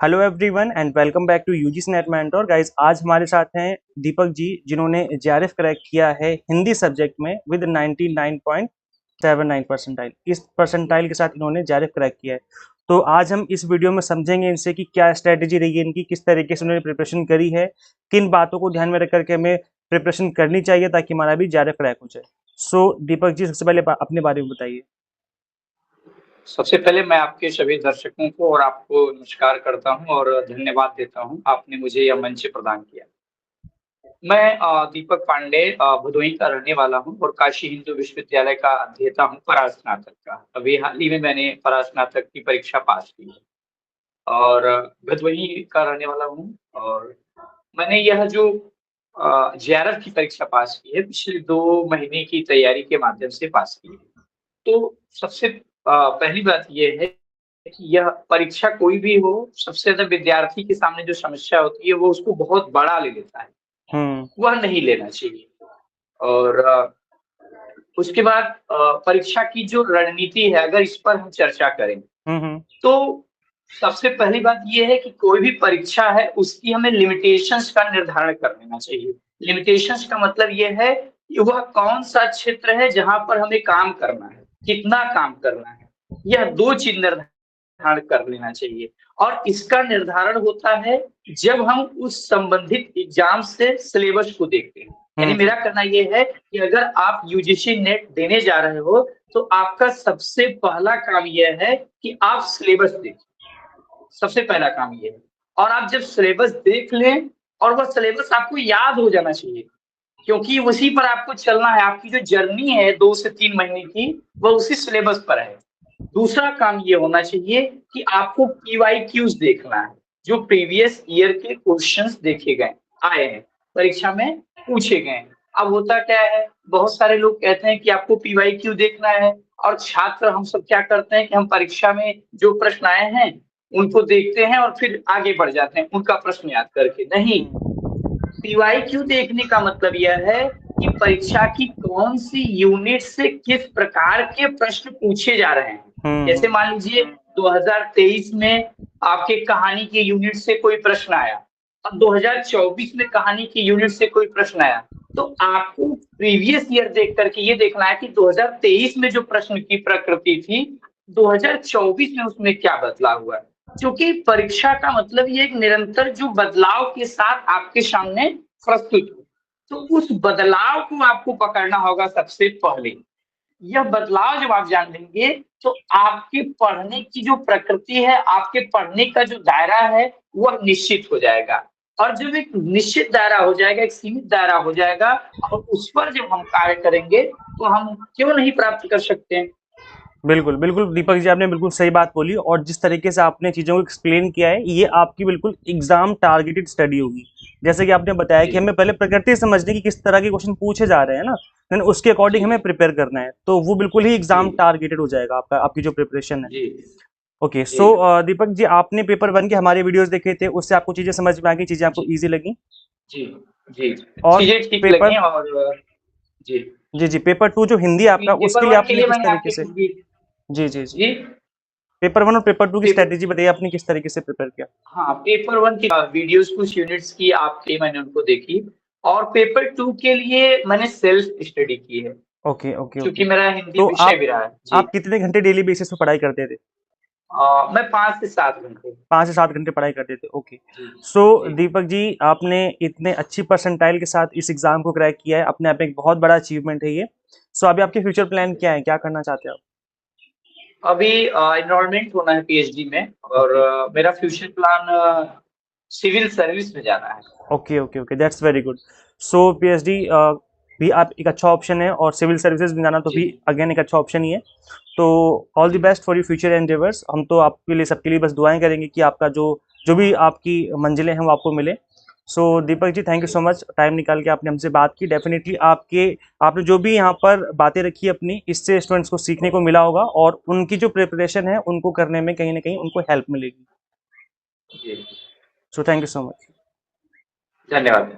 Hello everyone and welcome back to UGC NET mentor guys. आज हमारे साथ हैं दीपक जी, जिन्होंने जेआरएफ क्रैक किया है हिंदी सब्जेक्ट में विद 99.79 परसेंटाइल। इस परसेंटाइल के साथ इन्होंने जेआरएफ क्रैक किया है। तो आज हम इस वीडियो में समझेंगे इनसे कि क्या स्ट्रेटेजी रही है इनकी, किस तरीके से उन्होंने प्रिपरेशन करी है, किन बातों को ध्यान में रख करके हमें प्रिपरेशन करनी चाहिए ताकि हमारा भी जेआरएफ क्रैक हो जाए। सो दीपक जी, सबसे पहले अपने बारे में बताइए। सबसे पहले मैं आपके सभी दर्शकों को और आपको नमस्कार करता हूं और धन्यवाद देता हूं, आपने मुझे यह मंच प्रदान किया। मैं दीपक पांडे भदोही का रहने वाला हूं और काशी हिंदू विश्वविद्यालय का अध्येता हूं परास्नातक का। अभी हाल ही में मैंने परास्नातक की परीक्षा पास की है और भदोही का रहने वाला हूं। और मैंने यह जो जेआरएफ की परीक्षा पास की है, पिछले 2 महीने की तैयारी के माध्यम से पास की है। तो सबसे पहली बात ये है कि यह परीक्षा कोई भी हो, सबसे ज़्यादा विद्यार्थी के सामने जो समस्या होती है, वो उसको बहुत बड़ा ले लेता है। वह नहीं लेना चाहिए। और उसके बाद परीक्षा की जो रणनीति है, अगर इस पर हम चर्चा करें, तो सबसे पहली बात ये है कि कोई भी परीक्षा है, उसकी हमें लिमिटेशंस का निर्धारण कर लेना चाहिए। लिमिटेशंस का मतलब ये है कि वह कौन-सा क्षेत्र है, जहाँ पर हमें काम करना है, कितना काम करना है। यह 2 चीज़ निर्धारण कर लेना चाहिए और इसका निर्धारण होता है जब हम उस संबंधित एग्ज़ाम से सिलेबस को देखते हैं। यानी मेरा कहना ये है कि अगर आप यूजीसी नेट देने जा रहे हो, तो आपका सबसे पहला काम यह है कि आप सिलेबस देखें। सबसे पहला काम ये है। और आप जब सिलेबस देख लें और वह सिलेबस आपको याद हो जाना चाहिए, क्योंकि उसी पर आपको चलना है। आपकी जो जर्नी है 2 से 3 महीने की, वह उसी सिलेबस पर है। दूसरा काम ये होना चाहिए कि आपको पीवाईक्यूज़ देखना है, जो प्रीवियस ईयर के क्वेश्चंस देखे गए आए हैं, परीक्षा में पूछे गए हैं। अब होता क्या है, बहुत सारे लोग कहते हैं कि आपको पीवाईक्यू देखना है और छात्र हम सब क्या करते हैं कि हम परीक्षा में जो प्रश्न आए हैं, उनको देखते हैं और फिर आगे बढ़ जाते हैं उनका प्रश्न याद करके। नहीं, पीवाईक्यू देखने का मतलब यह है कि परीक्षा की कौन-सी यूनिट से किस प्रकार के प्रश्न पूछे जा रहे हैं। जैसे मान लीजिए 2023 में आपके कहानी की यूनिट से कोई प्रश्न आया और 2024 में कहानी की यूनिट से कोई प्रश्न आया, तो आपको प्रीवियस ईयर देख करके ये देखना है कि 2023 में जो प्रश्न की प्रकृति थी, 2024 में उसमें क्या बदलाव हुआ है। क्योंकि परीक्षा का मतलब ये एक निरंतर जो बदलाव के साथ आपके सामने प्रस्तुत हो, तो उस बदलाव को आपको पकड़ना होगा सबसे पहले। यह बदलाव जब आप जान लेंगे, तो आपके पढ़ने की जो प्रकृति है, आपके पढ़ने का जो दायरा है, वह निश्चित हो जाएगा। और जब एक निश्चित दायरा हो जाएगा, एक सीमित दायरा हो जाएगा और उस पर जब हम कार्य करेंगे, तो हम क्यों नहीं प्राप्त कर सकते हैं। बिल्कुल बिल्कुल दीपक जी, आपने बिल्कुल सही बात बोली और जिस तरीके से आपने चीज़ों को एक्सप्लेन किया है, ये आपकी बिल्कुल एग्जाम टारगेटेड स्टडी होगी। जैसे कि आपने बताया कि हमें पहले प्रकृति समझने की किस तरह के क्वेश्चन पूछे जा रहे हैं ना, देन उसके अकॉर्डिंग हमें प्रिपेयर करना है, तो वो बिल्कुल ही एग्जाम टारगेटेड हो जाएगा आपका, आपकी जो प्रिपरेशन है। ओके, सो दीपक जी, आपने पेपर 1 के हमारे वीडियोस देखे थे, उससे आपको चीजें समझ में आ गई, चीजें आपको ईजी लगी? जी जी, और चीजें ठीक पेपर लगी और जी जी पेपर 2 जो हिंदी आपका, उसके पेपर लिए 1 के आपने लिए किस मैंने तरीके आपकी से? पूरी जी जी पेपर 1 और पेपर 2 की पेपर स्ट्रेटेजी बताइए, आपने किस तरीके से प्रिपेयर किया? हाँ, पेपर 1 की वीडियोस कुछ यूनिट्स की आपकी मैंने उनको देखी और पेपर 2 के लिए मैंने सेल्फ स्टडी की है, ओके ओके क्योंकि ओके। मेरा हिंदी तो विषय भी रहा है। जी, आप कितने घंटे डेली बेसिस पे पढ़ाई करते थे? मैं 5 से 7 घंटे। 5 से 7 घंटे पढ़ाई करते थे, ओके। जी, सो जी। दीपक जी, आपने इतने अच्छी परसेंटाइल के साथ इस एग्जाम को क्रैक किया है, अपने आप में एक बहुत बड़ा अचीवमेंट है ये। सो अभी आपके फ्यूचर प्लान क्या है, क्या करना चाहते हैं आप? अभी एनरोलमेंट होना है पीएचडी में और ओके मेरा फ्यूचर प्लान सिविल सर्विस में जाना है। Okay okay okay, that's very good. So PhD भी आप एक अच्छा ऑप्शन है, और सिविल सर्विसेज में जाना तो जी, भी अगेन एक अच्छा ऑप्शन ही है। तो ऑल द जी, best for your future endeavours. हम तो आपके लिए, सबके लिए बस दुआएं करेंगे कि आपका जो जो भी आपकी मंजिलें हैं वो आपको मिले। So Deepak ji, thank you ji, so much, time निकाल के आपने हमसे बात की। डेफिनेटली आपने जो भी यहाँ पर बातें रखी अपनी, इससे स्टूडेंट्स को सीखने को मिला होगा और उनकी जो प्रिपरेशन है उनको करने में कहीं ना कहीं उनको हेल्प मिलेगी। जी। So thank you so much. धन्यवाद।